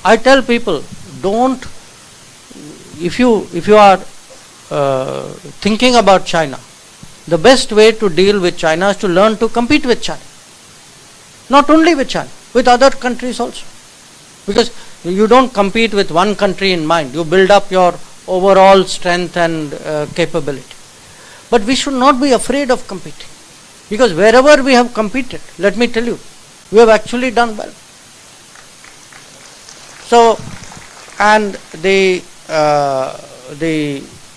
I tell people, don't, if you are thinking about China, the best way to deal with China is to learn to compete with China. Not only with China, with other countries also. Because you don't compete with one country in mind, you build up your overall strength and capability. But we should not be afraid of competing. Because wherever we have competed, let me tell you, we have actually done well. So, and the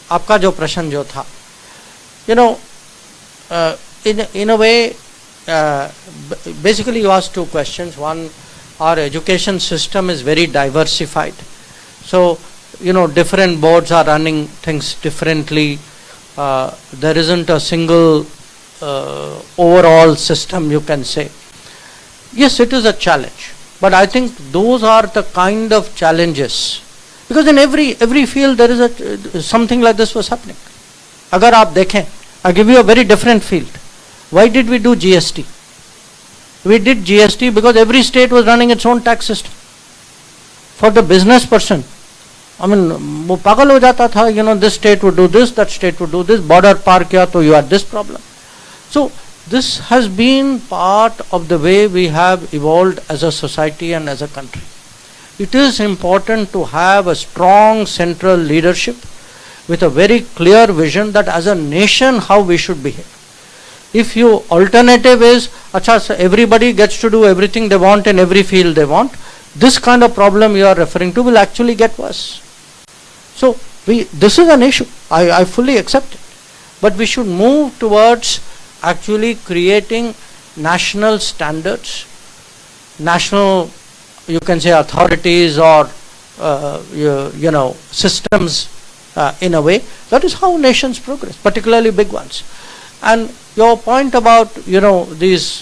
आपका जो प्रश्न जो था, you know, in a way, basically you asked two questions. One, our education system is very diversified. So, you know, different boards are running things differently. There isn't a single overall system, you can say. Yes, it is a challenge. But I think those are the kind of challenges. Because in every field there is something like this was happening. Agar aap dekhen, I give you a very different field. Why did we do GST? We did GST because every state was running its own tax system. For the business person, I mean, वो पागल हो जाता था, you know, this state would do this, that state would do this, border पार किया तो you had this problem. So this has been part of the way we have evolved as a society and as a country. It is important to have a strong central leadership with a very clear vision that as a nation how we should behave. If your alternative is, acha, so everybody gets to do everything they want in every field they want, this kind of problem you are referring to will actually get worse. So this is an issue. I fully accept it. But we should move towards actually creating national standards, national, you can say, authorities or you know, systems in a way. That is how nations progress, particularly big ones. And your point about, you know, these,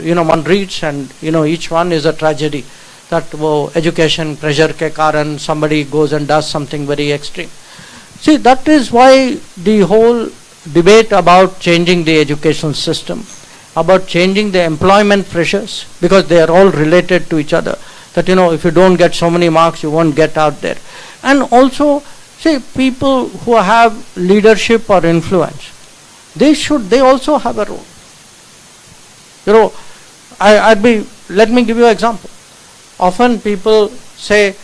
you know, one reads and, you know, each one is a tragedy. That education pressure ke karan somebody goes and does something very extreme. See, that is why the whole debate about changing the education system, about changing the employment pressures, because they are all related to each other. That, you know, if you don't get so many marks, you won't get out there. And also, see, people who have leadership or influence, they also have a role. You know, let me give you an example. Often people say,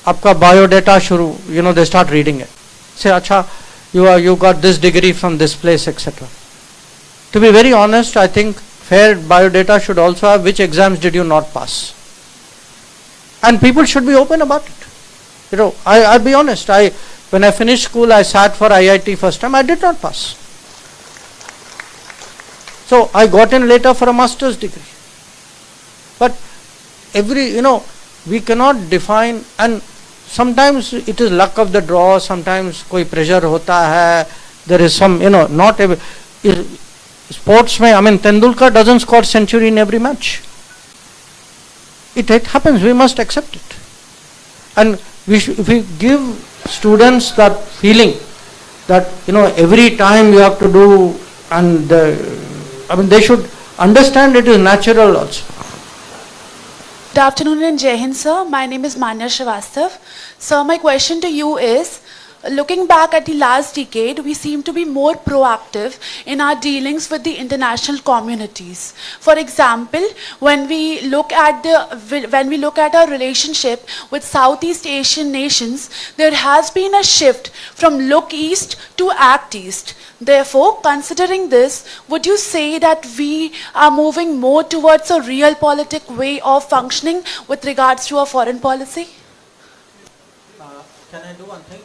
आपका biodata shuru, you know, they start reading it. Say, acha, you got this degree from this place, etc. To be very honest, I think fair biodata should also have which exams did you not pass. And people should be open about it. You know, I'll be honest, when I finished school, I sat for IIT first time, I did not pass. So I got in later for a master's degree. But you know, we cannot define, and sometimes it is luck of the draw, sometimes koi pressure hota hai, there is some, you know, not every, sports mein, I mean, Tendulkar doesn't score century in every match. It happens, we must accept it. And if we give students that feeling that, you know, every time you have to do, and I mean, they should understand it is natural also. Good afternoon and Jai Hind, sir. My name is Manya Srivastav. Sir, my question to you is, looking back at the last decade, we seem to be more proactive in our dealings with the international communities. For example, when we look at our relationship with Southeast Asian nations, there has been a shift from look east to act east. Therefore, considering this, would you say that we are moving more towards a realpolitik way of functioning with regards to our foreign policy? Can I do one thing?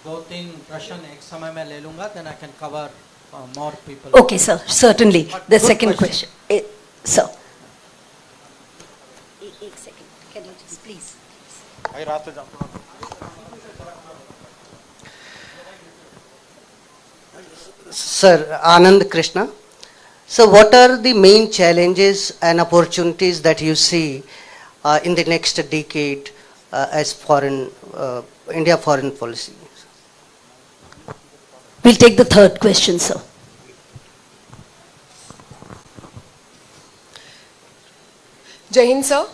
दो-तीन प्रश्न एक समय में ले लूंगा, then I can cover more people. Okay, sir. Certainly. The second question. Sir. एक second. Can you just please? भाई रात पे जाऊँ. Sir, Anand Krishna. So what are the main challenges and opportunities that you see in the next decade as India foreign policy? We'll take the third question, sir. Jai Hind, sir.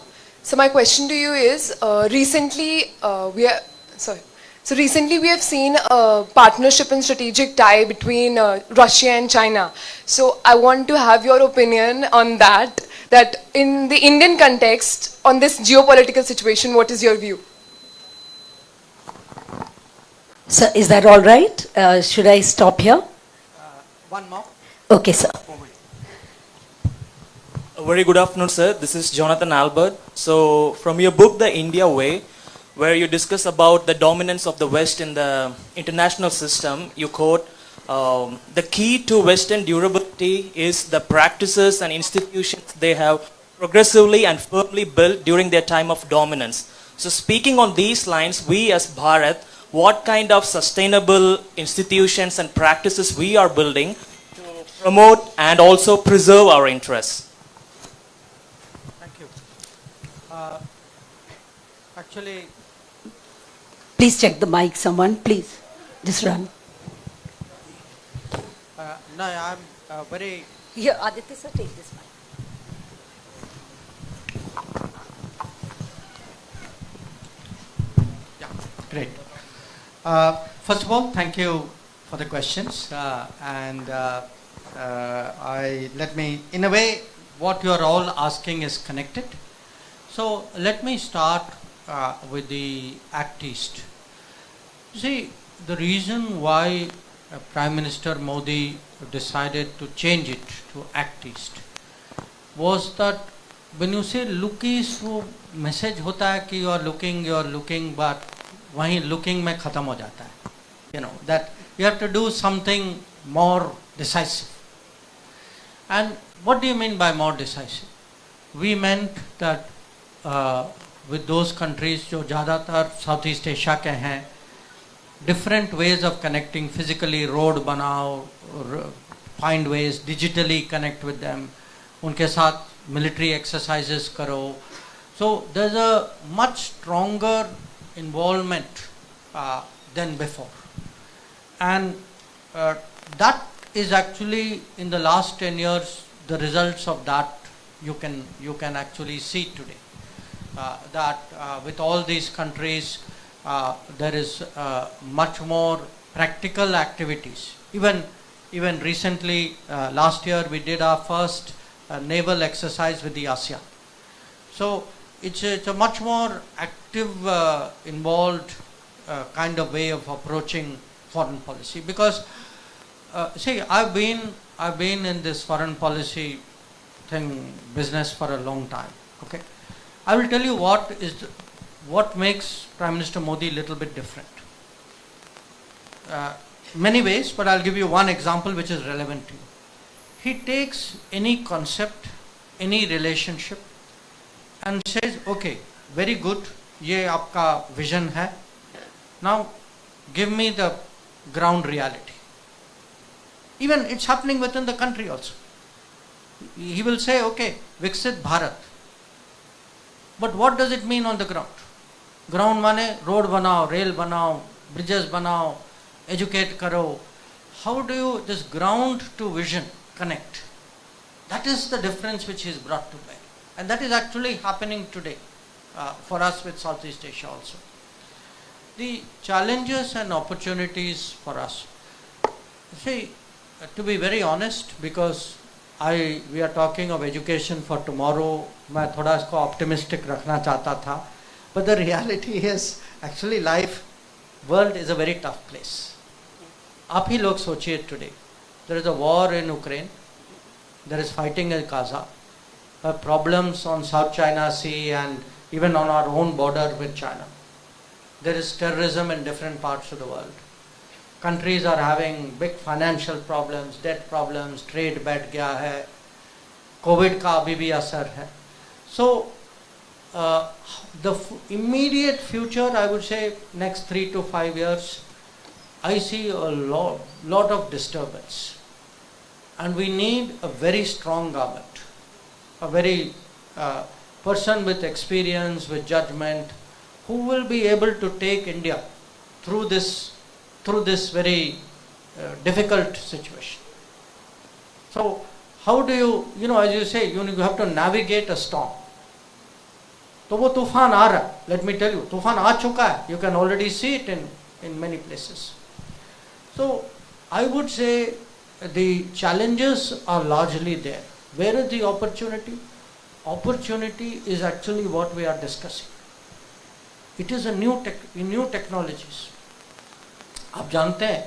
So my question to you is, recently we have seen a partnership and strategic tie between Russia and China. So I want to have your opinion on that. That in the Indian context, on this geopolitical situation, what is your view? Sir, is that all right? Should I stop here? One more. Okay, sir. A very good afternoon, sir. This is Jonathan Albert. So, from your book, The India Way, where you discuss about the dominance of the West in the international system, you quote, the key to Western durability is the practices and institutions they have progressively and firmly built during their time of dominance. So, speaking on these lines, we as Bharat, what kind of sustainable institutions and practices we are building to promote and also preserve our interests? Thank you. Actually, Please check the mic, someone, please. Just run. no, I'm very Here, Aditya sir, take this mic. great. First of all, thank you for the questions. Let me, in a way, what you are all asking is connected. So let me start with the Act East. See, the reason why Prime Minister Modi decided to change it to Act East was that when you say look east, वो message होता है कि you are looking, but वहीं looking में खत्म हो जाता है. You know, that you have to do something more decisive. And what do you mean by more decisive? We meant that with those countries जो ज़्यादातर Southeast Asia के हैं, different ways of connecting physically, road बनाओ, find ways, digitally connect with them, उनके साथ military exercises करो. So there's a much stronger involvement than before. And that is actually in the last 10 years, the results of that you can actually see today. That with all these countries, there is much more practical activities. Even recently, last year we did our first naval exercise with the ASEAN. So it's a much more active, involved kind of way of approaching foreign policy. Because see, I've been in this foreign policy business for a long time. Okay, I will tell you what makes Prime Minister Modi a little bit different. Many ways, but I'll give you one example which is relevant to you. He takes any concept, any relationship, and says, okay, very good, ये आपका vision है. Now, give me the ground reality. Even it's happening within the country also. He will say, okay, Viksit Bharat. But what does it mean on the ground? Ground माने road बनाओ, rail बनाओ, bridges बनाओ, educate करो. How do you, this ground to vision connect? That is the difference which is brought to bear. And that is actually happening today for us with Southeast Asia also. The challenges and opportunities for us. See, to be very honest, because we are talking of education for tomorrow, मैं थोड़ा इसको optimistic रखना चाहता था. But the reality is, actually world is a very tough place. आप ही लोग सोचिए today. There is a war in Ukraine. There is fighting in Gaza. Problems on South China Sea and even on our own border with China. There is terrorism in different parts of the world. Countries are having big financial problems, debt problems, trade बैठ गया है, COVID का अभी भी असर है. So the immediate future, I would say next 3 to 5 years, I see a lot of disturbance. And we need a very strong government, a very person with experience, with judgment, who will be able to take India through this very difficult situation. So how do you, as you say, you have to navigate a storm. तो वो तूफान आ रहा है, let me tell you, तूफान आ चुका है, you can already see it in many places. So I would say the challenges are largely there. Where is the opportunity? Opportunity is actually what we are discussing. It is a new technologies. आप जानते हैं,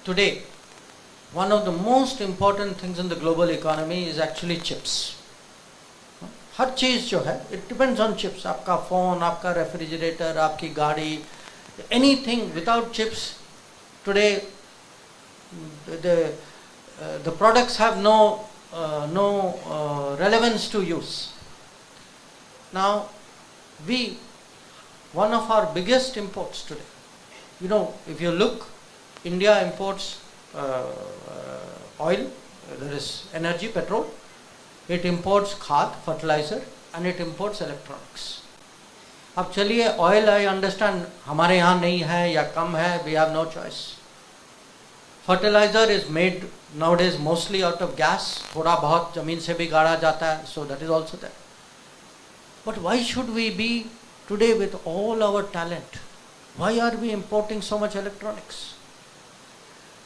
today one of the most important things in the global economy is actually chips. हर चीज जो है, it depends on chips. आपका phone, आपका refrigerator, आपकी गाड़ी, anything without chips today the products have no relevance to use. Now one of our biggest imports today, you know, if you look, India imports oil, there is energy, petrol, it imports खाद, fertilizer, and it imports electronics. अब चलिए, oil I understand हमारे यहाँ नहीं है या कम है, we have no choice. Fertiliser is made nowadays mostly out of gas, थोड़ा बहुत जमीन से भी गाड़ा जाता है, so that is also that. But why should we be today with all our talent, why are we importing so much electronics?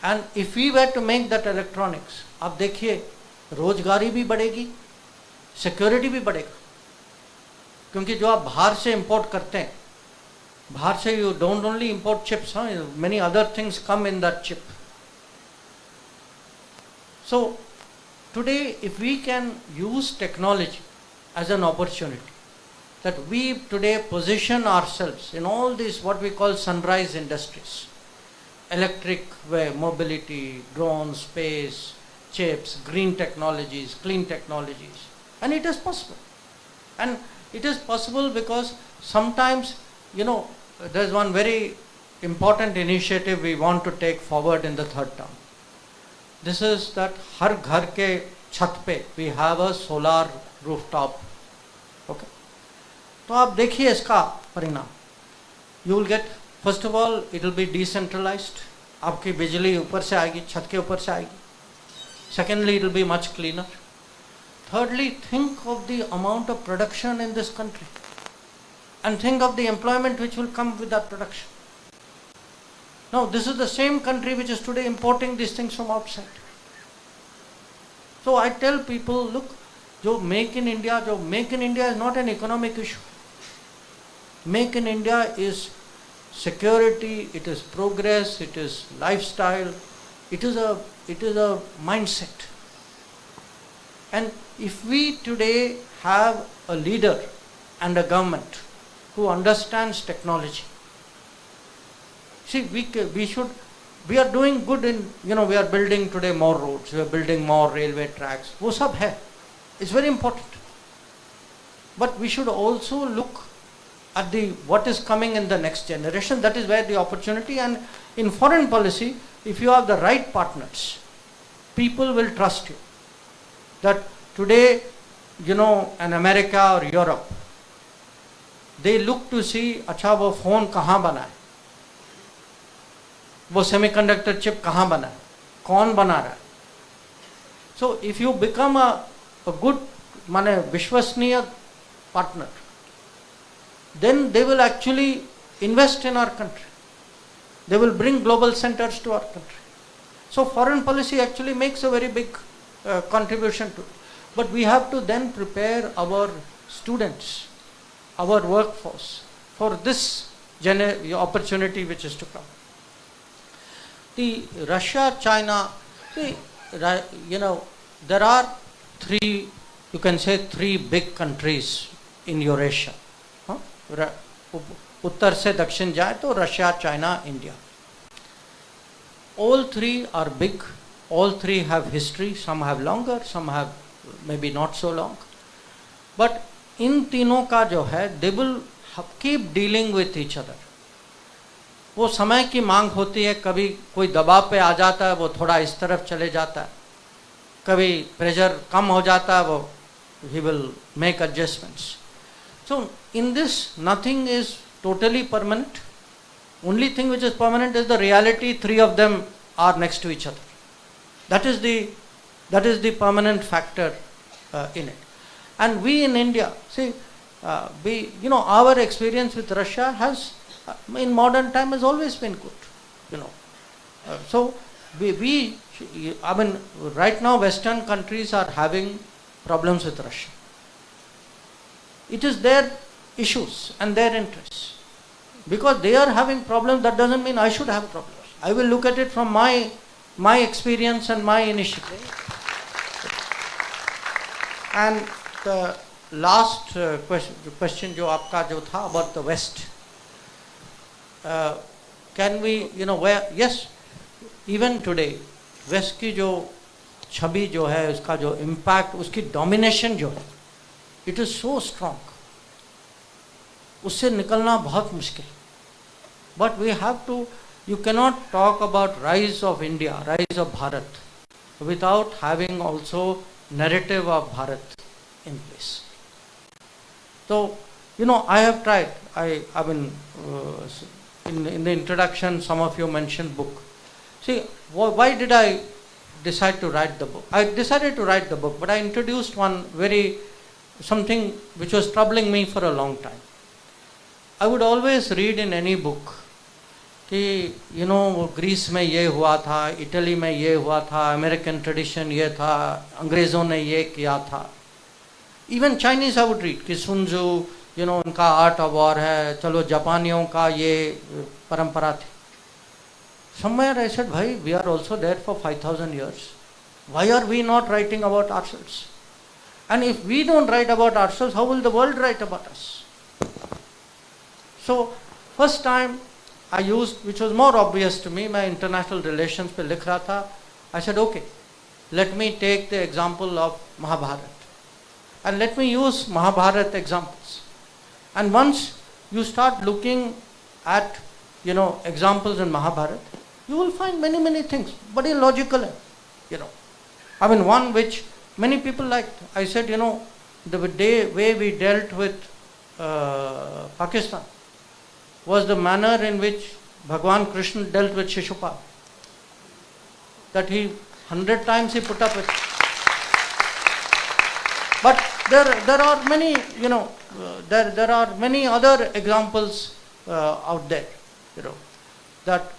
And if we were to make that electronics, आप देखिए रोजगारी भी बढ़ेगी, सिक्योरिटी भी बढ़ेगा. क्योंकि जो आप बाहर से इंपोर्ट करते हैं, बाहर से you don't only import chips, many other things come in that chip. So today if we can use technology as an opportunity, that we today position ourselves in all these what we call sunrise industries, electric mobility, drones, space, chips, green technologies, clean technologies, and it is possible. And it is possible because sometimes, you know, there is one very important initiative we want to take forward in the third term. This is that har ghar ke chhat pe we have a solar rooftop. Okay. तो आप देखिए इसका परिणाम. You will get, first of all, it will be decentralized. आपकी बिजली ऊपर से आएगी, छत के ऊपर से आएगी. Secondly, it will be much cleaner. Thirdly, think of the amount of production in this country and think of the employment which will come with that production. Now, this is the same country which is today importing these things from outside. So I tell people, look, जो make in India is not an economic issue. Make in India is security, it is progress, it is lifestyle, it is a mindset. And if we today have a leader and a government who understands technology, see, we are doing good in, you know, we are building today more roads, we are building more railway tracks, वो सब है, it's very important. But we should also look at what is coming in the next generation. That is where the opportunity. And in foreign policy, if you have the right partners, people will trust you. That today, you know, in America or Europe, they look to see, अच्छा वो phone कहाँ बना है, वो semiconductor chip कहाँ बना है, कौन बना रहा है. So if you become a good, माने विश्वसनीय partner, then they will actually invest in our country. They will bring global centers to our country. So foreign policy actually makes a very big contribution to it. But we have to then prepare our students, our workforce for this opportunity which is to come. The Russia, China, you know, there are three big countries in Eurasia. उत्तर से दक्षिण जाए तो Russia, China, India. All three are big, all three have history, some have longer, some have maybe not so long. But इन तीनों का जो है, they will keep dealing with each other. वो समय की मांग होती है, कभी कोई दबाव पे आ जाता है, वो थोड़ा इस तरफ चले जाता है, कभी प्रेशर कम हो जाता है, वो he will make adjustments. So in this, nothing is totally permanent. Only thing which is permanent is the reality. Three of them are next to each other. That is the permanent factor in it. And we in India, see, our experience with Russia has, in modern time, has always been good. So right now Western countries are having problems with Russia. It is their issues and their interests. Because they are having problems, that doesn't mean I should have problems. I will look at it from my experience and my initiative. And the last question जो आपका जो था about the West. Can we, yes, even today, West की जो छवि जो है, उसका जो impact, उसकी domination जो है, it is so strong. उससे निकलना बहुत मुश्किल. But we have to, you cannot talk about rise of India, rise of Bharat, without having also narrative of Bharat in place. So, I have tried. In the introduction, some of you mentioned book. See, why did I decide to write the book? I decided to write the book, but I introduced something which was troubling me for a long time. I would always read in any book कि Greece में ये हुआ था, Italy में ये हुआ था, American tradition ये था, अंग्रेज़ों ने ये किया था. Even Chinese I would read कि सुनजू उनका आर्ट ऑफ वॉर है, चलो जापानियों का ये परंपरा थी. Somewhere I said, भाई, we are also there for 5,000 years. Why are we not writing about ourselves? And if we don't write about ourselves, how will the world write about us? So, first time I used, which was more obvious to me, my international relations पे लिख रहा था. I said, okay, let me take the example of Mahabharata. And let me use Mahabharata examples. And once you start looking at, examples in Mahabharata, you will find many, many things, but illogical, one which many people liked. I said, the way we dealt with Pakistan was the manner in which Bhagwan Krishna dealt with Shishupal. That 100 times he put up with. But there are many, there are many other examples out there, that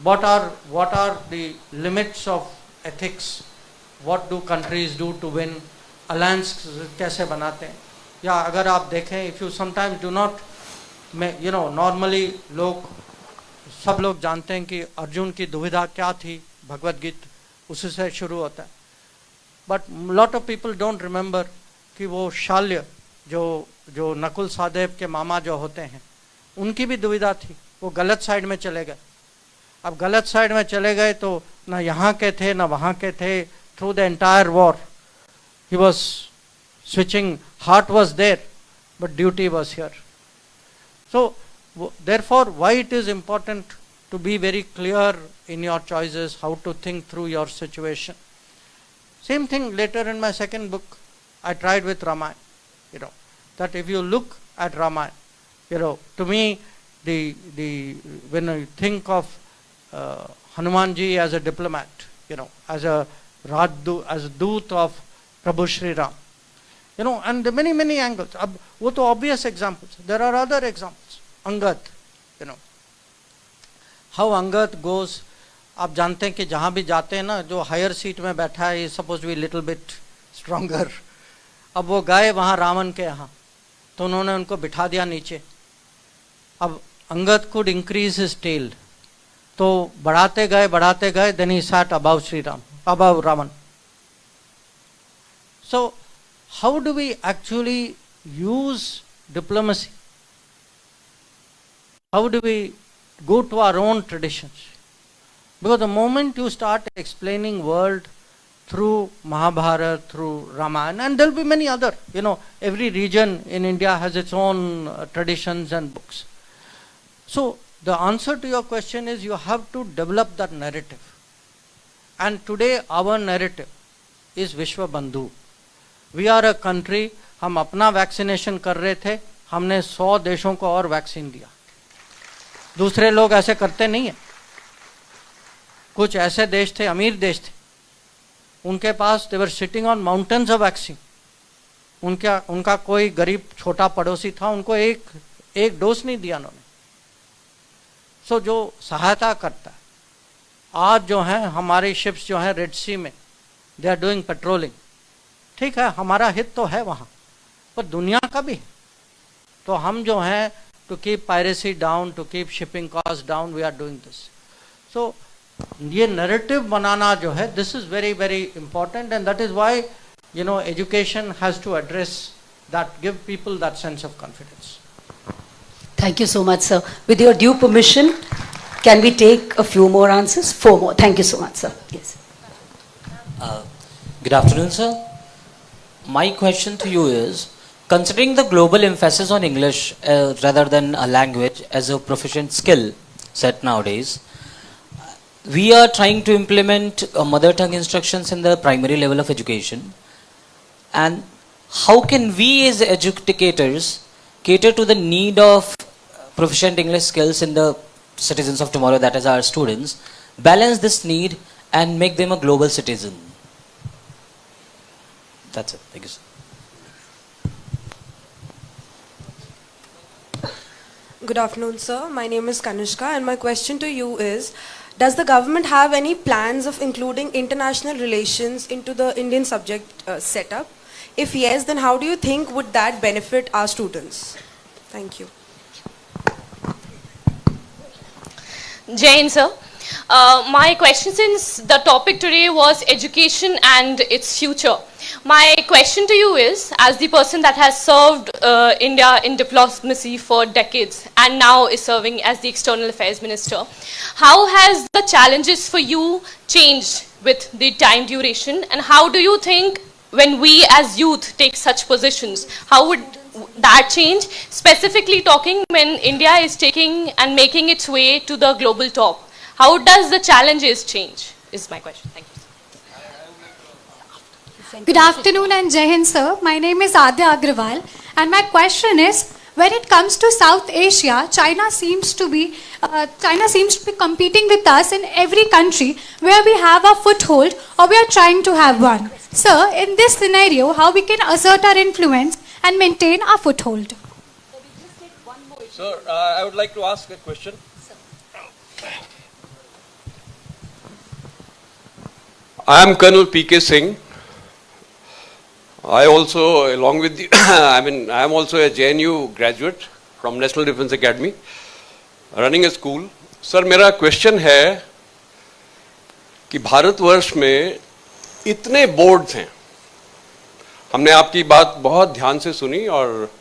what are the limits of ethics, what do countries do to win, alliance कैसे बनाते हैं. या अगर आप देखें, if you sometimes do not, normally सब लोग जानते हैं कि अर्जुन की दुविधा क्या थी, भगवद गीता उसी से शुरू होता है. But lot of people don't remember कि वो शाल्य जो नकुल सहदेव के मामा जो होते हैं, उनकी भी दुविधा थी. वो गलत साइड में चले गए. अब गलत साइड में चले गए तो ना यहाँ के थे ना वहाँ के थे. Through the entire war he was switching. Heart was there but duty was here. So therefore why it is important to be very clear in your choices, how to think through your situation. Same thing later in my second book I tried with Ramayana. That if you look at Ramayana, to me when I think of Hanumanji as a diplomat, as a Doot of Prabhu Shri Ram, and the many angles. वो तो obvious examples. There are other examples. Angad, how Angad goes. आप जानते हैं कि जहाँ भी जाते हैं ना, जो हायर सीट में बैठा है, is supposed to be little bit stronger. अब वो गए वहाँ रावण के यहाँ, तो उन्होंने उनको बिठा दिया नीचे. अब Angad could increase his tail, तो बढ़ाते गए, then he sat above Ravan. So how do we actually use diplomacy? How do we go to our own traditions? Because the moment you start explaining world through Mahabharata, through Ramayana, and there will be many other, every region in India has its own traditions and books. So the answer to your question is you have to develop that narrative. And today our narrative is Vishwa Bandhu. We are a country, हम अपना vaccination कर रहे थे, हमने 100 देशों को और vaccine दिया. दूसरे लोग ऐसे करते नहीं है. कुछ ऐसे देश थे, अमीर देश थे, उनके पास they were sitting on mountains of vaccine. उनका कोई गरीब छोटा पड़ोसी था, उनको एक डोज नहीं दिया उन्होंने। सो जो सहायता करता है, आज जो है हमारी शिप्स जो है रेड सी में, दे आर डूइंग पेट्रोलिंग। ठीक है, हमारा हित तो है वहाँ, पर दुनिया का भी है। तो हम जो हैं to keep piracy down, to keep shipping cost down, we are doing this. So ये नैरेटिव बनाना जो है, this is very very important, and that is why education has to address that, give people that sense of confidence. Thank you so much, sir. With your due permission, can we take a few more answers? 4 more. Thank you so much, sir. Yes. Good afternoon, sir. My question to you is, considering the global emphasis on English rather than a language as a proficient skill set nowadays, we are trying to implement mother tongue instructions in the primary level of education. And how can we as educators cater to the need of proficient English skills in the citizens of tomorrow, that is our students, balance this need and make them a global citizen? That's it. Thank you, sir. Good afternoon, sir. My name is Kanishka, and my question to you is, does the government have any plans of including international relations into the Indian subject setup? If yes, then how do you think would that benefit our students? Thank you. Jai Hind, sir. My question, since the topic today was education and its future, my question to you is, as the person that has served India in diplomacy for decades and now is serving as the External Affairs Minister, how has the challenges for you changed with the time duration, and how do you think when we as youth take such positions, how would that change? Specifically talking, when India is taking and making its way to the global top, how does the challenges change, is my question. Thank you. Good afternoon and Jai Hind, sir. My name is Adya Agrawal, and my question is, when it comes to South Asia, China seems to be competing with us in every country where we have a foothold or we are trying to have one. Sir, in this scenario, how we can assert our influence and maintain our foothold? Sir, I would like to ask a question. I am Colonel P.K. Singh. I also, along with the, I am also a JNU graduate from National Defence Academy, running a school. Sir, मेरा question है कि भारतवर्ष में इतने boards हैं, हमने आपकी बात बहुत ध्यान से सुनी, और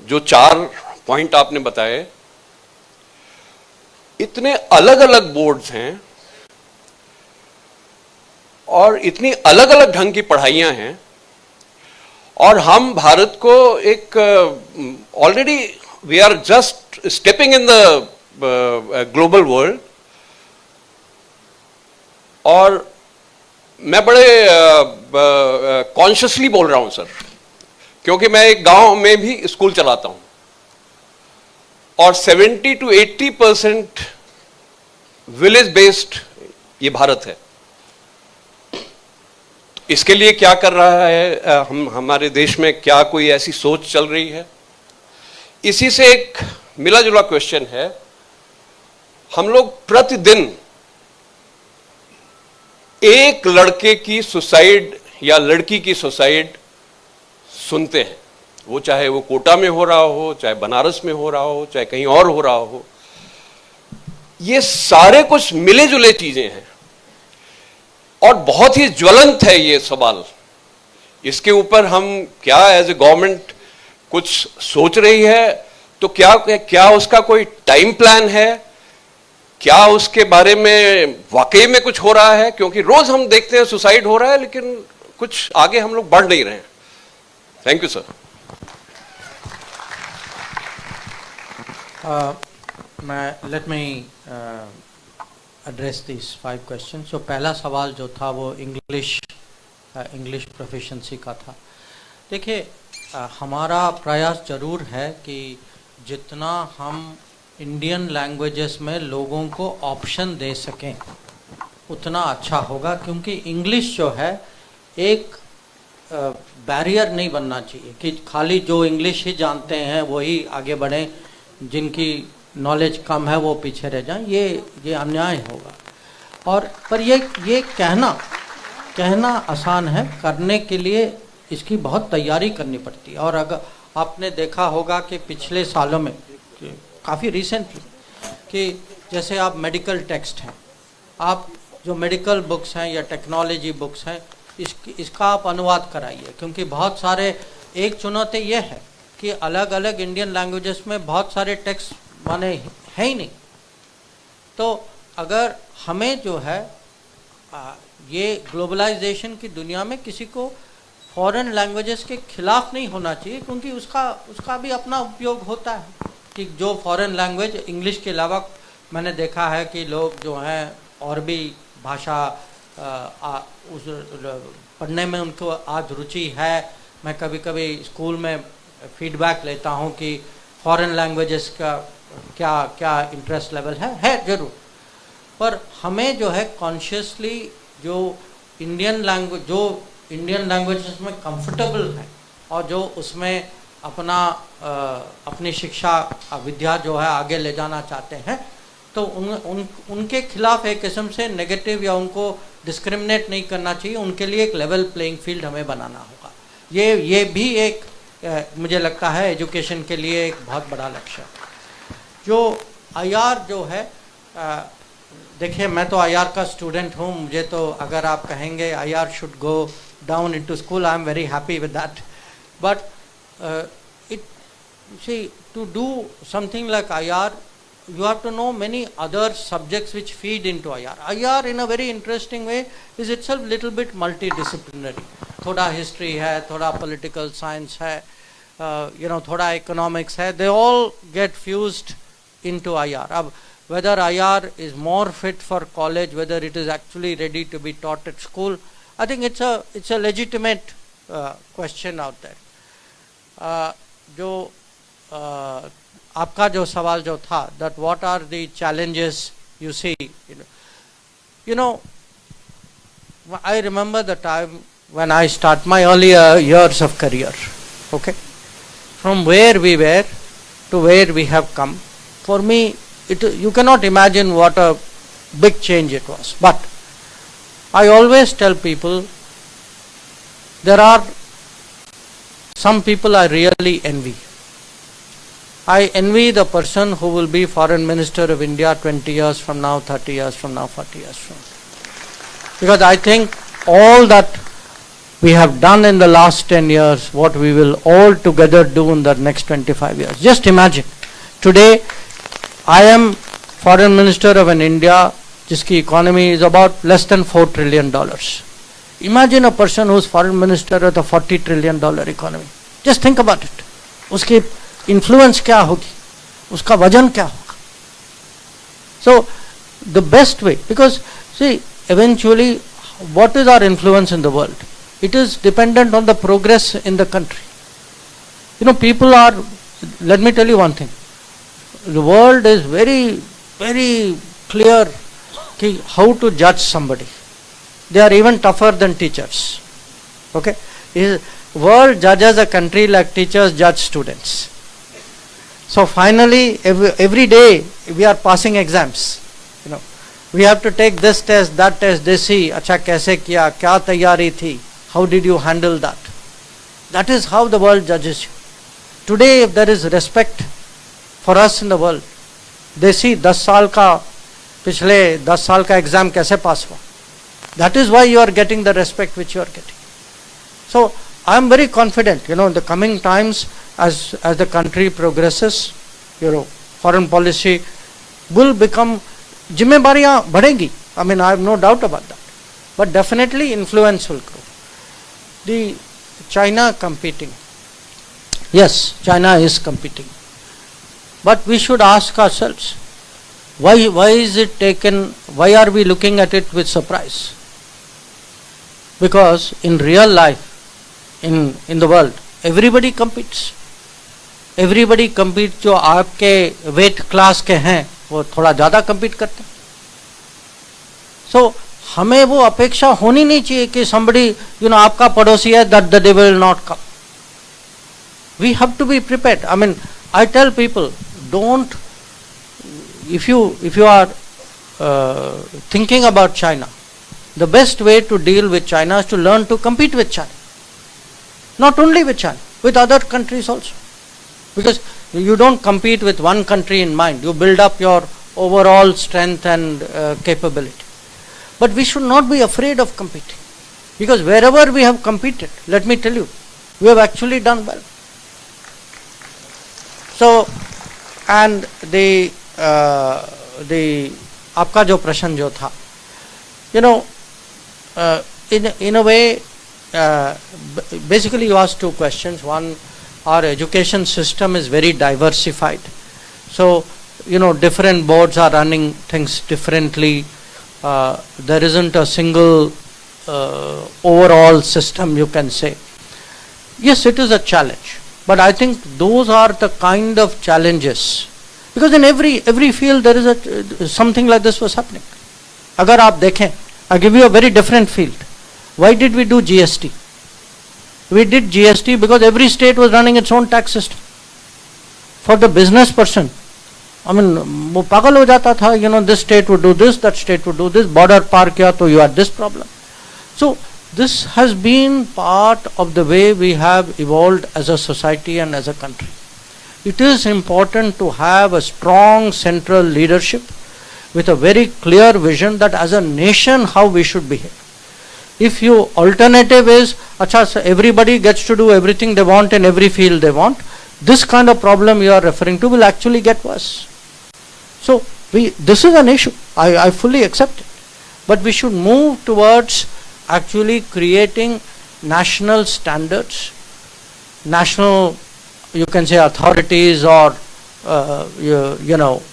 जो 4 पॉइंट आपने बताए, इतने अलग अलग बोर्ड्स हैं और इतनी अलग अलग ढंग की पढ़ाइयां हैं, और हम भारत को एक already we are just stepping in the global world, और मैं बड़े कॉन्शियसली बोल रहा हूं सर, क्योंकि मैं एक गांव में भी स्कूल चलाता हूं, और 70 to 80% विलेज बेस्ड ये भारत है। इसके लिए क्या कर रहा है हमारे देश में, क्या कोई ऐसी सोच चल रही है? इसी से एक मिला जुला क्वेश्चन है, हम लोग प्रतिदिन एक लड़के की सुसाइड या लड़की की सुसाइड सुनते हैं, वो चाहे वो कोटा में हो रहा हो, चाहे बनारस में हो रहा हो, चाहे कहीं और हो रहा हो। ये सारे कुछ मिले जुले चीजें हैं और बहुत ही ज्वलंत है ये सवाल। इसके ऊपर हम क्या एज ए गवर्नमेंट कुछ सोच रही है, तो क्या उसका कोई टाइम प्लान है, क्या उसके बारे में वाकई में कुछ हो रहा है? क्योंकि रोज हम देखते हैं सुसाइड हो रहा है, लेकिन कुछ आगे हम लोग बढ़ नहीं रहे हैं। Thank you sir. Let me address these 5 questions. So पहला सवाल जो था वो इंग्लिश प्रोफिशिएंसी का था। देखिए, हमारा प्रयास जरूर है कि जितना हम इंडियन लैंग्वेजेस में लोगों को ऑप्शन दे सकें उतना अच्छा होगा, क्योंकि इंग्लिश जो है एक बैरियर नहीं बनना चाहिए कि खाली जो इंग्लिश ही जानते हैं वही आगे बढ़ें, जिनकी नॉलेज कम है वो पीछे रह जाएं, ये अन्याय होगा। और पर ये कहना आसान है, करने के लिए इसकी बहुत तैयारी करनी पड़ती है। और अगर आपने देखा होगा कि पिछले सालों में काफ़ी रिसेंटली कि जैसे आप मेडिकल टेक्स्ट हैं, आप जो मेडिकल बुक्स हैं या टेक्नोलॉजी बुक्स हैं, इसका आप अनुवाद कराइए, क्योंकि बहुत सारे, एक चुनौती ये है कि अलग अलग इंडियन लैंग्वेजेस में बहुत सारे टेक्स्ट माने है ही नहीं। तो अगर हमें जो है ये ग्लोबलाइजेशन की दुनिया में किसी को फॉरेन लैंग्वेजेस के खिलाफ नहीं होना चाहिए, क्योंकि उसका भी अपना उपयोग होता है कि जो फॉरेन लैंग्वेज इंग्लिश के अलावा मैंने देखा है कि लोग जो हैं और भी भाषा उस पढ़ने में उनको आज रुचि है। मैं कभी कभी स्कूल में फीडबैक लेता हूँ कि फॉरेन लैंग्वेजेस का क्या इंटरेस्ट लेवल है जरूर, पर हमें जो है कॉन्शियसली जो इंडियन लैंग्वेजेस में कंफर्टेबल है और जो उसमें अपनी शिक्षा विद्या जो है आगे ले जाना चाहते हैं, तो उनके खिलाफ एक किस्म से नेगेटिव या उनको डिस्क्रिमिनेट नहीं करना चाहिए, उनके लिए एक लेवल प्लेइंग फील्ड हमें बनाना होगा। ये भी एक मुझे लगता है एजुकेशन के लिए एक बहुत बड़ा लक्ष्य है। जो IR जो है, देखिए मैं तो IR का स्टूडेंट हूँ, मुझे तो अगर आप कहेंगे IR should go down into school, I am very happy with that, but to do something like IR, you have to know many other subjects which feed into IR. IR in a very interesting way is itself little bit multidisciplinary. थोड़ा history है, थोड़ा political science है, थोड़ा economics है, they all get fused into IR. अब whether IR is more fit for college, whether it is actually ready to be taught at school, I think it's a legitimate question out there. जो आपका जो सवाल जो था, that what are the challenges you see, I remember the time when I start my earlier years of career, okay, from where we were to where we have come. For me, you cannot imagine what a big change it was. But I always tell people, there are some people I really envy. I envy the person who will be Foreign Minister of India 20 years from now, 30 years from now, 40 years from now. Because I think all that we have done in the last 10 years, what we will all together do in the next 25 years. Just imagine, today I am Foreign Minister of an India जिसकी economy is about less than $4 trillion. Imagine a person who is Foreign Minister of the $40 trillion economy. Just think about it. उसकी influence क्या होगी, उसका वजन क्या होगा. So the best way, because see, eventually what is our influence in the world? It is dependent on the progress in the country. People are, let me tell you one thing, the world is very, very clear how to judge somebody. They are even tougher than teachers. Okay? World judges a country like teachers judge students. So finally, every day we are passing exams. We have to take this test, that test. They see, अच्छा कैसे किया, क्या तैयारी थी, how did you handle that? That is how the world judges you. Today, if there is respect for us in the world, they see 10 साल का, पिछले 10 साल का एग्जाम कैसे पास हुआ. That is why you are getting the respect which you are getting. So I am very confident, in the coming times, as the country progresses, foreign policy will become, जिम्मेदारियां बढ़ेंगी. I mean, I have no doubt about that. But definitely influence will grow. The China competing. Yes, China is competing. But we should ask ourselves, why is it taken, why are we looking at it with surprise? Because in real life, in the world, everybody competes. Everybody competes. जो आपके weight class के हैं, वो थोड़ा ज़्यादा compete करते हैं. हमें वो अपेक्षा होनी नहीं चाहिए कि somebody, आपका पड़ोसी है, that they will not come. We have to be prepared. I mean, I tell people, don't, if you are thinking about China, the best way to deal with China is to learn to compete with China. Not only with China, with other countries also. Because you don't compete with one country in mind, you build up your overall strength and capability. But we should not be afraid of competing. Because wherever we have competed, let me tell you, we have actually done well. So, and the आपका जो प्रश्न जो था, in a way, basically you asked two questions. One, our education system is very diversified. So, different boards are running things differently. There isn't a single overall system, you can say. Yes, it is a challenge. But I think those are the kind of challenges. Because in every field there is something like this was happening. Agar aap dekhen, I give you a very different field. Why did we do GST? We did GST because every state was running its own tax system. For the business person, I mean, वो पागल हो जाता था, this state would do this, that state would do this, border पार किया तो you had this problem. So this has been part of the way we have evolved as a society and as a country. It is important to have a strong central leadership with a very clear vision that as a nation how we should behave. If your alternative is, so everybody gets to do everything they want in every field they want, this kind of problem you are referring to will actually get worse. So this is an issue. I fully accept it. But we should move towards actually creating national standards, national, you can say, authorities or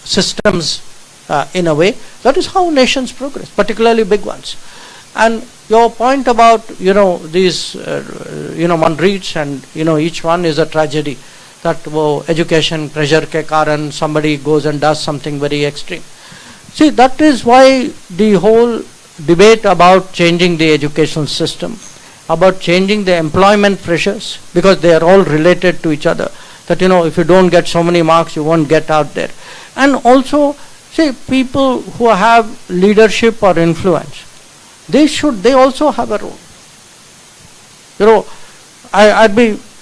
systems in a way. That is how nations progress, particularly big ones. And your point about these one reads and each one is a tragedy, that education pressure ke karan somebody goes and does something very extreme. See, that is why the whole debate about changing the education system, about changing the employment pressures, because they are all related to each other, that if you don't get so many marks you won't get out there. And also, see, people who have leadership or influence, they also have a role.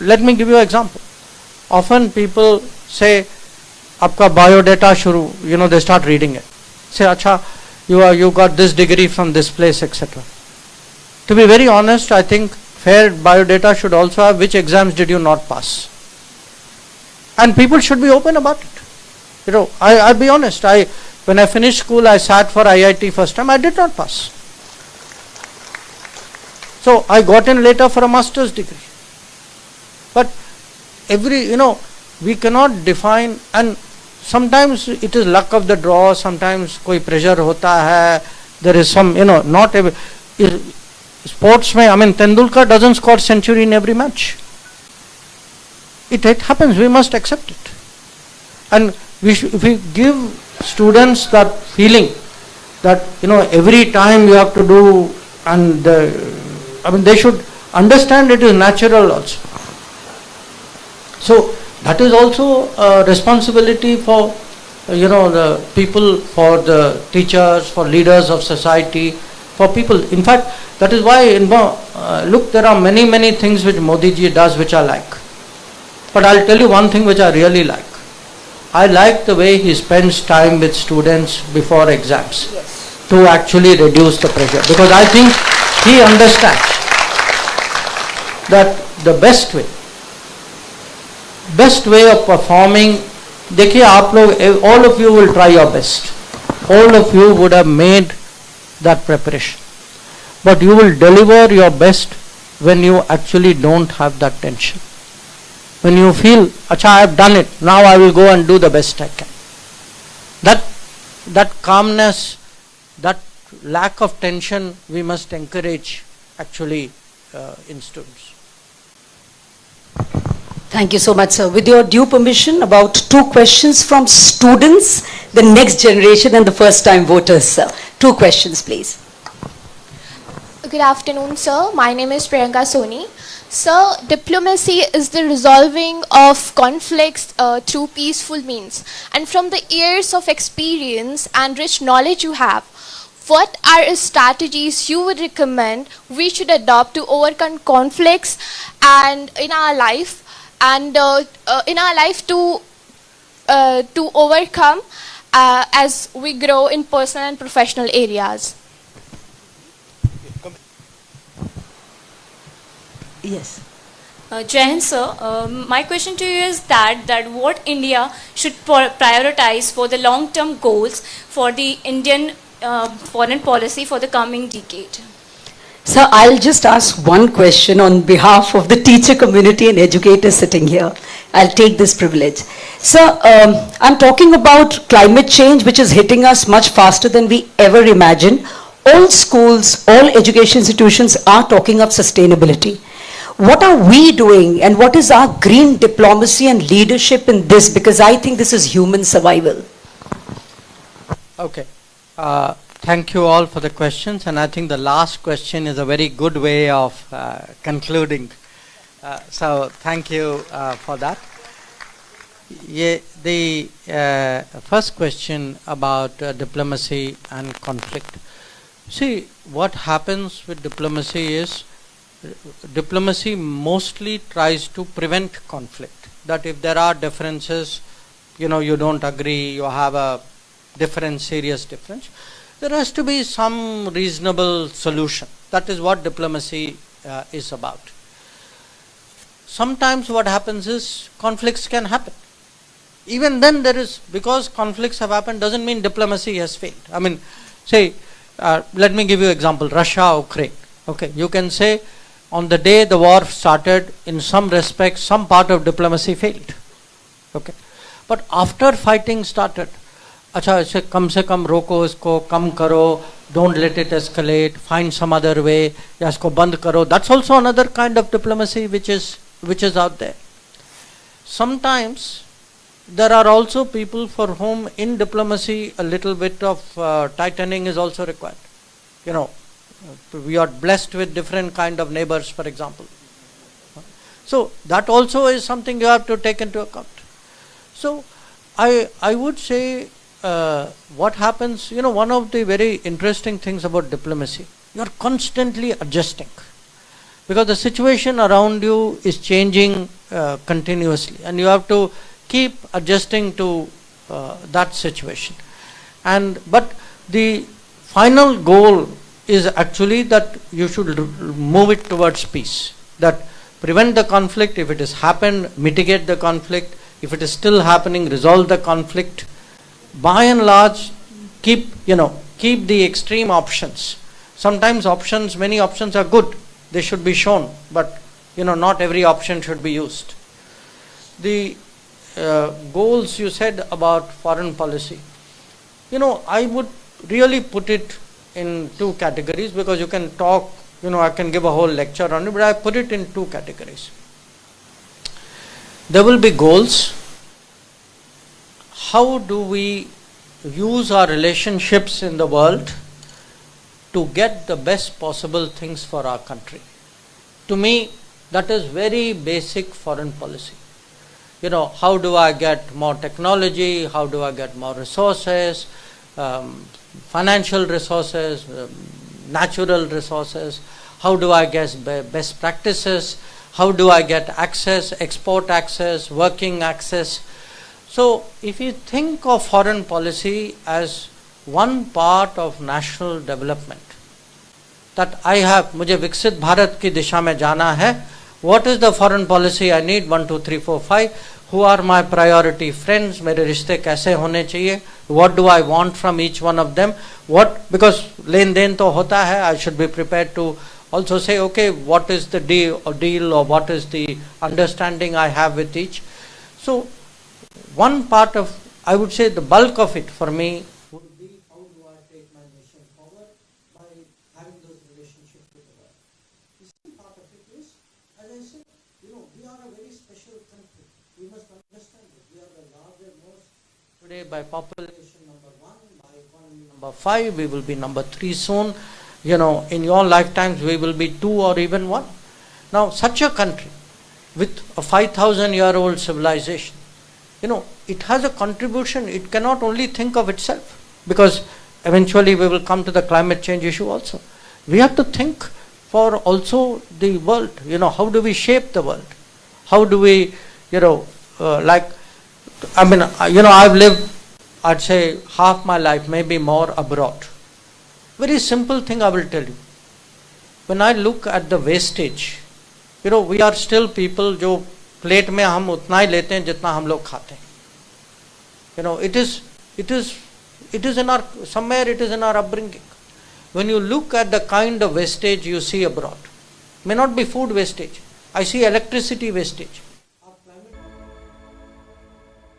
Let me give you an example. Often people say, आपका biodata shuru, they start reading it. Say, acha, you got this degree from this place, etc. To be very honest, I think fair biodata should also have which exams did you not pass. And people should be open about it. I'll be honest, when I finished school, I sat for IIT first time, I did not pass. So I got in later for a master's degree. But we cannot define, and sometimes it is luck of the draw, sometimes koi pressure hota hai, there is some, not every, sports mein, I mean, Tendulkar doesn't score century in every match. It happens, we must accept it. And if we give students that feeling that, every time you have to do, and they should understand it is natural also. So that is also a responsibility for the people, for the teachers, for leaders of society, for people. In fact, that is why look, there are many things which Modi ji does which I like. But I'll tell you one thing which I really like. I like the way he spends time with students before exams to actually reduce the pressure, because I think he understands that the best way of performing, देखिए आप लोग, all of you will try your best. All of you would have made that preparation. But you will deliver your best when you actually don't have that tension. When you feel, acha, I have done it, now I will go and do the best I can. That calmness, that lack of tension, we must encourage actually in students. Thank you so much, sir. With your due permission, about 2 questions from students, the next generation and the first time voters, sir. 2 questions, please. Good afternoon, sir. My name is Priyanka Soni. Sir, diplomacy is the resolving of conflicts through peaceful means. And from the years of experience and rich knowledge you have, what are strategies you would recommend we should adopt to overcome conflicts and in our life to overcome as we grow in personal and professional areas? Yes. Jai Hind, sir. My question to you is that what India should prioritize for the long-term goals for the Indian foreign policy for the coming decade. Sir, I'll just ask one question on behalf of the teacher community and educators sitting here. I'll take this privilege. Sir, I'm talking about climate change, which is hitting us much faster than we ever imagined. All schools, all education institutions are talking of sustainability. What are we doing and what is our green diplomacy and leadership in this? Because I think this is human survival. Okay. Thank you all for the questions, and I think the last question is a very good way of concluding. So thank you for that. Yeah, the first question about diplomacy and conflict. See, what happens with diplomacy is diplomacy mostly tries to prevent conflict. That if there are differences, you don't agree, you have a different, serious difference, there has to be some reasonable solution. That is what diplomacy is about. Sometimes what happens is conflicts can happen. Even then because conflicts have happened doesn't mean diplomacy has failed. I mean, say, let me give you an example, Russia, Ukraine. Okay, you can say on the day the war started, in some respects, some part of diplomacy failed. Okay, but after fighting started, अच्छा इसे कम से कम रोको, इसको कम करो, don't let it escalate, find some other way, या इसको बंद करो. That's also another kind of diplomacy which is out there. Sometimes there are also people for whom in diplomacy a little bit of tightening is also required. We are blessed with different kind of neighbors, for example. So that also is something you have to take into account. So I would say what happens, one of the very interesting things about diplomacy, you are constantly adjusting because the situation around you is changing continuously and you have to keep adjusting to that situation. But the final goal is actually that you should move it towards peace. That prevent the conflict, if it has happened, mitigate the conflict, if it is still happening, resolve the conflict. By and large, keep the extreme options. Sometimes many options are good, they should be shown, but not every option should be used. The goals you said about foreign policy, I would really put it in two categories because you can talk, I can give a whole lecture on it, but I put it in two categories. There will be goals. How do we use our relationships in the world to get the best possible things for our country? To me, that is very basic foreign policy. How do I get more technology? How do I get more resources? Financial resources, natural resources. How do I get best practices? How do I get access, export access, working access? So if you think of foreign policy as one part of national development, that मुझे विकसित भारत की दिशा में जाना है, what is the foreign policy I need? 1, 2, 3, 4, 5. Who are my priority friends? मेरे रिश्ते कैसे होने चाहिए? What do I want from each one of them? Because लेन देन तो होता है, I should be prepared to also say, okay, what is the deal or what is the understanding I have with each? So one part of, I would say the bulk of it for me would be how do I take my nation forward by having those relationships with the world. The second part of it is, as I said, we are a very special country. We must understand that we are the largest today by population number 1, by economy number 5, we will be number 3 soon. in your lifetimes we will be 2 or even 1. Now, such a country with a 5,000-year-old civilization, it has a contribution. It cannot only think of itself, because eventually we will come to the climate change issue also. We have to think for also the world. How do we shape the world? How do we, I've lived, I'd say, half my life, maybe more, abroad. Very simple thing I will tell you. When I look at the wastage, we are still people जो plate में हम उतना ही लेते हैं जितना हम लोग खाते हैं. It is in our, somewhere it is in our upbringing. When you look at the kind of wastage you see abroad, may not be food wastage. I see electricity wastage.